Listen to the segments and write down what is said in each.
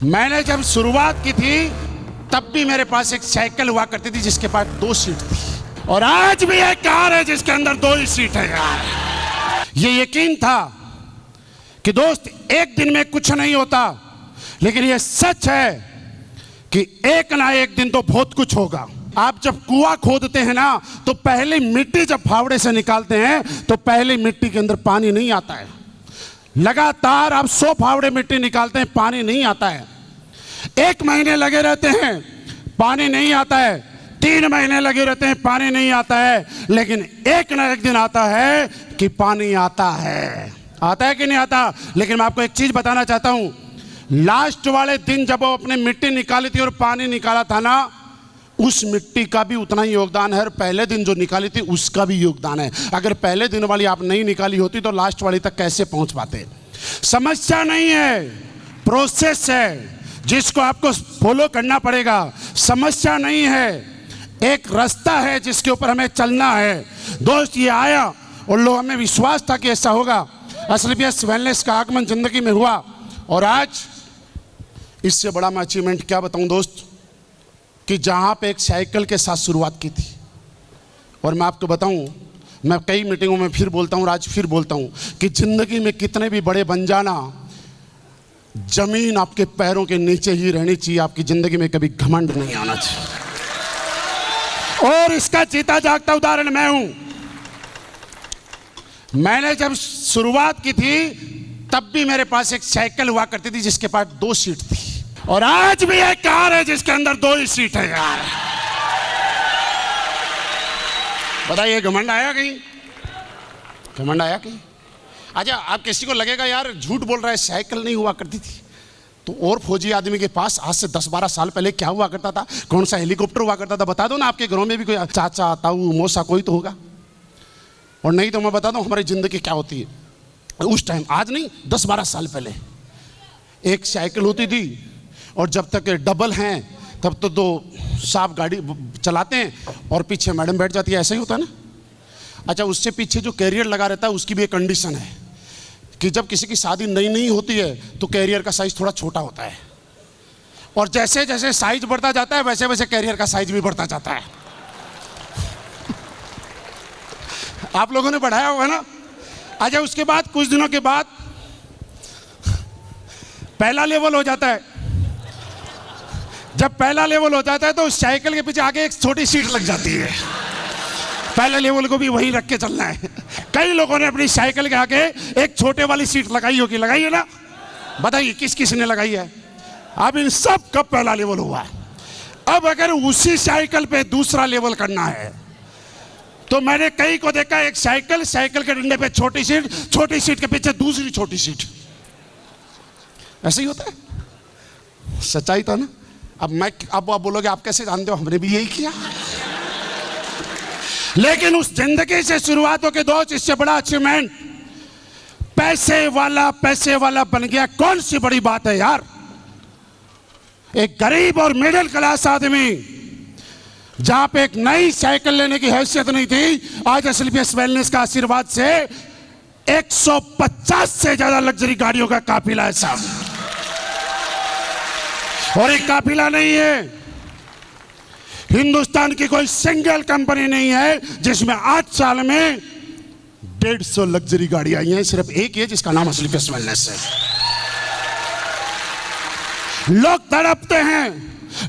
मैंने जब शुरुआत की थी तब भी मेरे पास एक साइकिल हुआ करती थी जिसके पास 2 सीट थी, और आज भी एक कार है जिसके अंदर 2 ही सीट है यार। ये यकीन था कि दोस्त एक दिन में कुछ नहीं होता, लेकिन ये सच है कि एक ना एक दिन तो बहुत कुछ होगा। आप जब कुआं खोदते हैं ना तो पहले मिट्टी जब फावड़े से निकालते हैं तो पहले मिट्टी के अंदर पानी नहीं आता है। लगातार आप 100 फावड़े मिट्टी निकालते हैं, पानी नहीं आता है। 1 महीने लगे रहते हैं, पानी नहीं आता है। 3 महीने लगे रहते हैं, पानी नहीं आता है। लेकिन एक ना एक दिन आता है कि पानी आता है। आता है कि नहीं आता? लेकिन मैं आपको एक चीज बताना चाहता हूं, लास्ट वाले दिन जब वो अपने मिट्टी निकाली थी और पानी निकाला था ना, उस मिट्टी का भी उतना ही योगदान है और पहले दिन जो निकाली थी उसका भी योगदान है। अगर पहले दिन वाली आप नहीं निकाली होती तो लास्ट वाली तक कैसे पहुंच पाते? समस्या नहीं है, प्रोसेस है जिसको आपको फॉलो करना पड़ेगा। समस्या नहीं है, एक रास्ता है जिसके ऊपर हमें चलना है। दोस्त ये आया और लोग हमें विश्वास था कि ऐसा होगा। एसएलपीएस वेलनेस का आगमन जिंदगी में हुआ और आज इससे बड़ा मैं अचीवमेंट क्या बताऊं दोस्त, कि जहां पे एक साइकिल के साथ शुरुआत की थी। और मैं आपको बताऊं, मैं कई मीटिंगों में फिर बोलता हूं और आज फिर बोलता हूं कि जिंदगी में कितने भी बड़े बन जाना, जमीन आपके पैरों के नीचे ही रहनी चाहिए। आपकी जिंदगी में कभी घमंड नहीं आना चाहिए। और इसका जीता जागता उदाहरण मैं हूं। मैंने जब शुरुआत की थी तब भी मेरे पास एक साइकिल हुआ करती थी जिसके पास 2 सीट थी, और आज भी एक कार है जिसके अंदर 2 ही सीट है यार। बताइए घमंड आया कहीं? घमंड आया कहीं? अच्छा, आप किसी को लगेगा यार झूठ बोल रहा है, साइकिल नहीं हुआ करती थी। तो और फौजी आदमी के पास आज से 10-12 साल पहले क्या हुआ करता था? कौन सा हेलीकॉप्टर हुआ करता था? बता दो ना, आपके घरों में भी कोई चाचा ताऊ मौसा कोई तो होगा। और नहीं तो मैं बता दूं हमारी जिंदगी क्या होती है उस टाइम, आज नहीं 10-12 साल पहले। एक साइकिल होती थी और जब तक डबल हैं तब तो 2 साफ गाड़ी चलाते हैं और पीछे मैडम बैठ जाती है। ऐसा ही होता है ना? अच्छा, उससे पीछे जो कैरियर लगा रहता है उसकी भी एक कंडीशन है कि जब किसी की शादी नई होती है तो कैरियर का साइज थोड़ा छोटा होता है, और जैसे जैसे साइज बढ़ता जाता है वैसे वैसे कैरियर का साइज भी बढ़ता जाता है। आप लोगों ने बढ़ाया होगा ना? अच्छा, उसके बाद कुछ दिनों के बाद पहला लेवल हो जाता है। जब पहला लेवल हो जाता है तो साइकिल के पीछे आगे एक छोटी सीट लग जाती है। पहले लेवल को भी वहीं रख के चलना है। कई लोगों ने अपनी साइकिल के आगे एक छोटे वाली सीट लगाई होगी, लगाई है ना? बताइए किस किस ने लगाई है? अब इन सब का पहला लेवल हुआ है। अब अगर उसी साइकिल पे दूसरा लेवल करना है तो मैंने कई को देखा, एक साइकिल के डंडे पे छोटी सीट के पीछे दूसरी छोटी सीट। ऐसे ही होता है, सच्चाई तो ना। अब आप बोलोगे आप कैसे जानते हो? हमने भी यही किया। लेकिन उस जिंदगी से शुरुआत हो के दोस्त, इससे बड़ा अचीवमेंट पैसे वाला बन गया। कौन सी बड़ी बात है यार? एक गरीब और मिडिल क्लास आदमी जहां पे एक नई साइकिल लेने की हैसियत नहीं थी, आज एसएलपीएस वेलनेस का आशीर्वाद से 150 से ज्यादा लग्जरी गाड़ियों का काफिला है साहब। और एक काफिला नहीं है, हिंदुस्तान की कोई सिंगल कंपनी नहीं है जिसमें 8 साल में 150 लग्जरी गाड़ी आई हैं। सिर्फ एक है जिसका नाम एसएलपीएस वेलनेस है। लोग तड़पते हैं,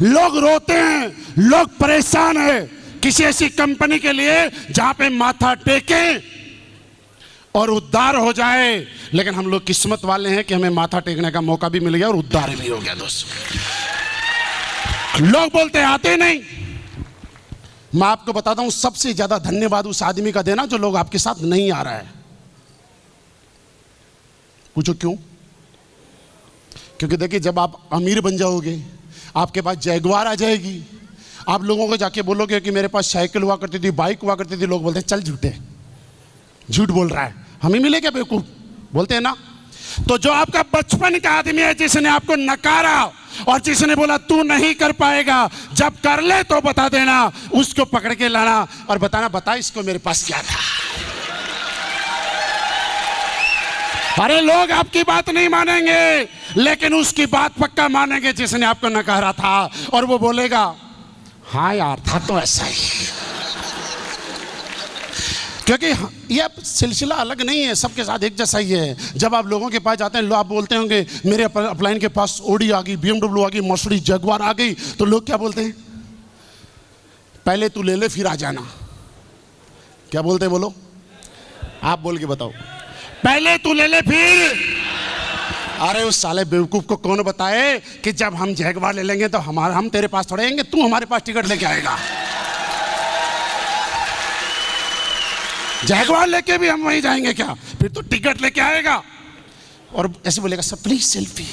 लोग रोते हैं, लोग परेशान हैं किसी ऐसी कंपनी के लिए जहां पे माथा टेके और उद्धार हो जाए। लेकिन हम लोग किस्मत वाले हैं कि हमें माथा टेकने का मौका भी मिल गया और उद्धार भी हो गया दोस्त। लोग बोलते हैं आते नहीं। मैं आपको बताता हूं, सबसे ज्यादा धन्यवाद उस आदमी का देना जो लोग आपके साथ नहीं आ रहा है। पूछो क्यों? क्योंकि देखिए, जब आप अमीर बन जाओगे, आपके पास जैगुआर आ जाएगी, आप लोगों को जाके बोलोगे कि मेरे पास साइकिल हुआ करती थी, बाइक हुआ करती थी, लोग बोलते हैं चल झूठ बोल रहा है, हमें मिले क्या बेवकूफ? बोलते हैं ना। तो जो आपका बचपन का आदमी है जिसने आपको नकारा और जिसने बोला तू नहीं कर पाएगा, जब कर ले तो बता देना, उसको पकड़ के लाना और बताना, बता इसको मेरे पास क्या था। अरे लोग आपकी बात नहीं मानेंगे, लेकिन उसकी बात पक्का मानेंगे जिसने आपको नकारा था, और वो बोलेगा हाँ यार था तो ऐसा ही। क्योंकि ये सिलसिला अलग नहीं है, सबके साथ एक जैसा ही है। जब आप लोगों के पास जाते हैं, लोग आप बोलते होंगे मेरे अपलाइन के पास ओडी आ गई, BMW आ गई, मर्सिडीज जगुआर आ गई, तो लोग क्या बोलते हैं? पहले तू ले ले फिर आ जाना। क्या बोलते हैं बोलो? आप बोल के बताओ। पहले तू ले ले फिर। अरे उस साले बेवकूफ को कौन बताए कि जब हम जगुआर ले लेंगे तो हम तेरे पास थोड़े आएंगे, तू हमारे पास टिकट लेके आएगा। जगुआर लेके भी हम वहीं जाएंगे क्या? फिर तो टिकट लेके आएगा और ऐसे बोलेगा सर प्लीज सेल्फी,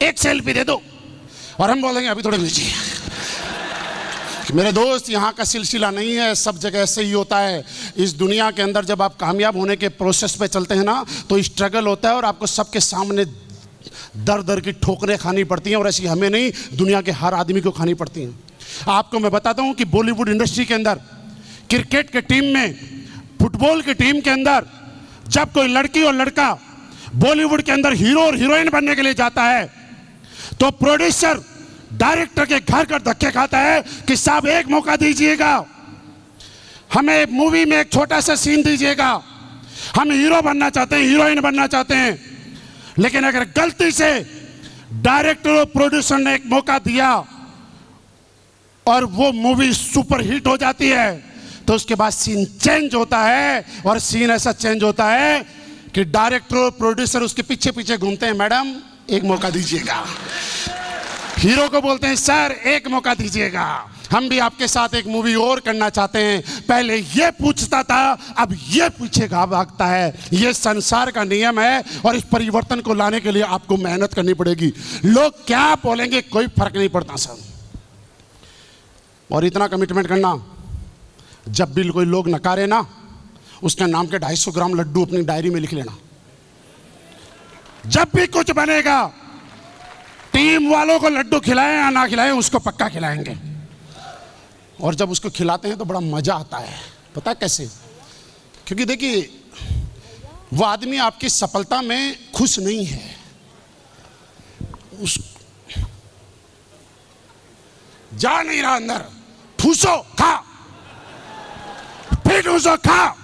एक सेल्फी दे दो, और हम बोलेंगे अभी थोड़े बिजी। मेरे दोस्त, यहाँ का सिलसिला नहीं है, सब जगह ऐसे ही होता है। इस दुनिया के अंदर जब आप कामयाब होने के प्रोसेस पे चलते हैं ना, तो स्ट्रगल होता है और आपको सबके सामने दर दर की ठोकरें खानी पड़ती हैं, और ऐसी हमें नहीं, दुनिया के हर आदमी को खानी पड़ती हैं। आपको मैं बताता हूँ कि बॉलीवुड इंडस्ट्री के अंदर, क्रिकेट के टीम में, फुटबॉल की टीम के अंदर, जब कोई लड़की और लड़का बॉलीवुड के अंदर हीरो और हीरोइन बनने के लिए जाता है, तो प्रोड्यूसर डायरेक्टर के घर कर धक्के खाता है कि साहब एक मौका दीजिएगा, हमें मूवी में एक छोटा सा सीन दीजिएगा, हम हीरो बनना चाहते हैं, हीरोइन बनना चाहते हैं। लेकिन अगर गलती से डायरेक्टर और प्रोड्यूसर ने एक मौका दिया और वो मूवी सुपर हिट हो जाती है, तो उसके बाद सीन चेंज होता है, और सीन ऐसा चेंज होता है कि डायरेक्टर और प्रोड्यूसर उसके पीछे पीछे घूमते हैं, मैडम एक मौका दीजिएगा। हीरो को बोलते हैं सर एक मौका दीजिएगा, हम भी आपके साथ एक मूवी और करना चाहते हैं। पहले ये पूछता था, अब ये पीछे भागता है। ये संसार का नियम है, और इस परिवर्तन को लाने के लिए आपको मेहनत करनी पड़ेगी। लोग क्या बोलेंगे कोई फर्क नहीं पड़ता सर। और इतना कमिटमेंट करना, जब भी कोई लोग नकारे ना, उसके नाम के 250 ग्राम लड्डू अपनी डायरी में लिख लेना। जब भी कुछ बनेगा, टीम वालों को लड्डू खिलाएं या ना खिलाएं, उसको पक्का खिलाएंगे। और जब उसको खिलाते हैं तो बड़ा मजा आता है। पता है कैसे? क्योंकि देखिए, वो आदमी आपकी सफलता में खुश नहीं है, जा नहीं रहा अंदर, ठूसो खा, फिर ठूसो खा,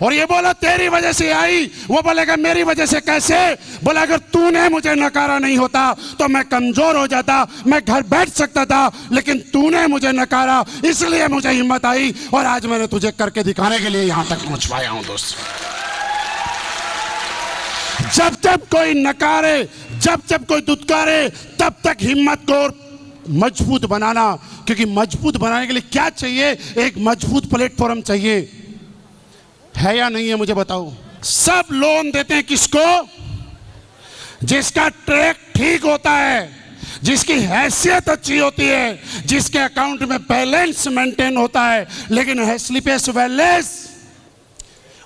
और ये बोला तेरी वजह से आई, वो बोलेगा मेरी वजह से कैसे? बोला अगर तूने मुझे नकारा नहीं होता तो मैं कमजोर हो जाता, मैं घर बैठ सकता था, लेकिन तूने मुझे नकारा, इसलिए मुझे हिम्मत आई, और आज मैंने तुझे करके दिखाने के लिए यहां तक पहुंच पाया हूं। दोस्त, जब जब कोई नकारे, जब जब कोई दुत्कारे, तब तक हिम्मत को और मजबूत बनाना। क्योंकि मजबूत बनाने के लिए क्या चाहिए? एक मजबूत प्लेटफॉर्म चाहिए। है या नहीं है मुझे बताओ? सब लोन देते हैं किसको? जिसका ट्रैक ठीक होता है, जिसकी हैसियत अच्छी होती है, जिसके अकाउंट में बैलेंस मेंटेन होता है। लेकिन स्लीपेस बैलेंस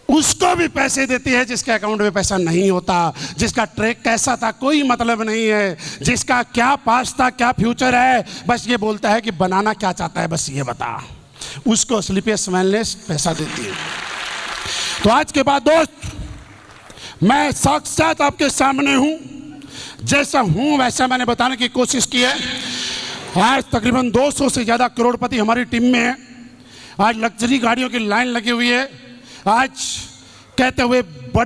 उसको भी पैसे देती है जिसके अकाउंट में पैसा नहीं होता, जिसका ट्रैक कैसा था कोई मतलब नहीं है, जिसका क्या पास्ट था क्या फ्यूचर है, बस ये बोलता है कि बनाना क्या चाहता है, बस ये बता। उसको स्लीपेस बैलेंस पैसा देती है। तो आज के बाद दोस्त, मैं साक्षात आपके सामने हूं, जैसा हूं वैसा मैंने बताने की कोशिश की है। आज तकरीबन 200 से ज़्यादा करोड़पति हमारी टीम में है। आज लग्जरी गाड़ियों की लाइन लगी हुई है। आज कहते हुए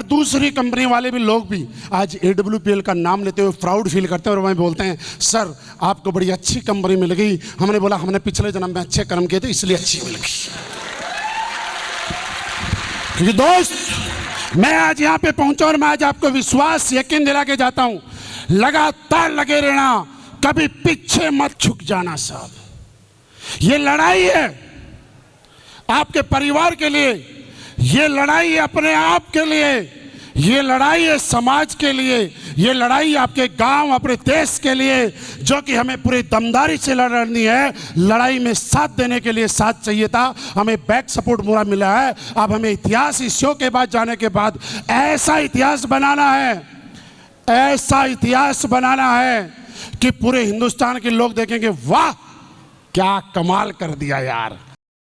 दूसरी कंपनी वाले भी लोग भी आज AWPL का नाम लेते हुए प्राउड फील करते हैं, और वह बोलते हैं सर आपको बड़ी अच्छी कंपनी मिल गई। हमने बोला हमने पिछले जन्म में अच्छे कर्म किए थे इसलिए अच्छी मिल गई। क्योंकि दोस्त, मैं आज यहाँ पे पहुंचा और मैं आज आपको विश्वास यकीन दिला के जाता हूं, लगातार लगे रहना, कभी पीछे मत झुक जाना साहब। ये लड़ाई है आपके परिवार के लिए, ये लड़ाई है अपने आप के लिए, ये लड़ाई है समाज के लिए, ये लड़ाई आपके गांव अपने देश के लिए, जो कि हमें पूरी दमदारी से लड़नी है। लड़ाई में साथ देने के लिए साथ चाहिए था, हमें बैक सपोर्ट पूरा मिला है। अब हमें इतिहास इस शो के बाद जाने के बाद ऐसा इतिहास बनाना है, ऐसा इतिहास बनाना है कि पूरे हिंदुस्तान के लोग देखेंगे वाह क्या कमाल कर दिया यार।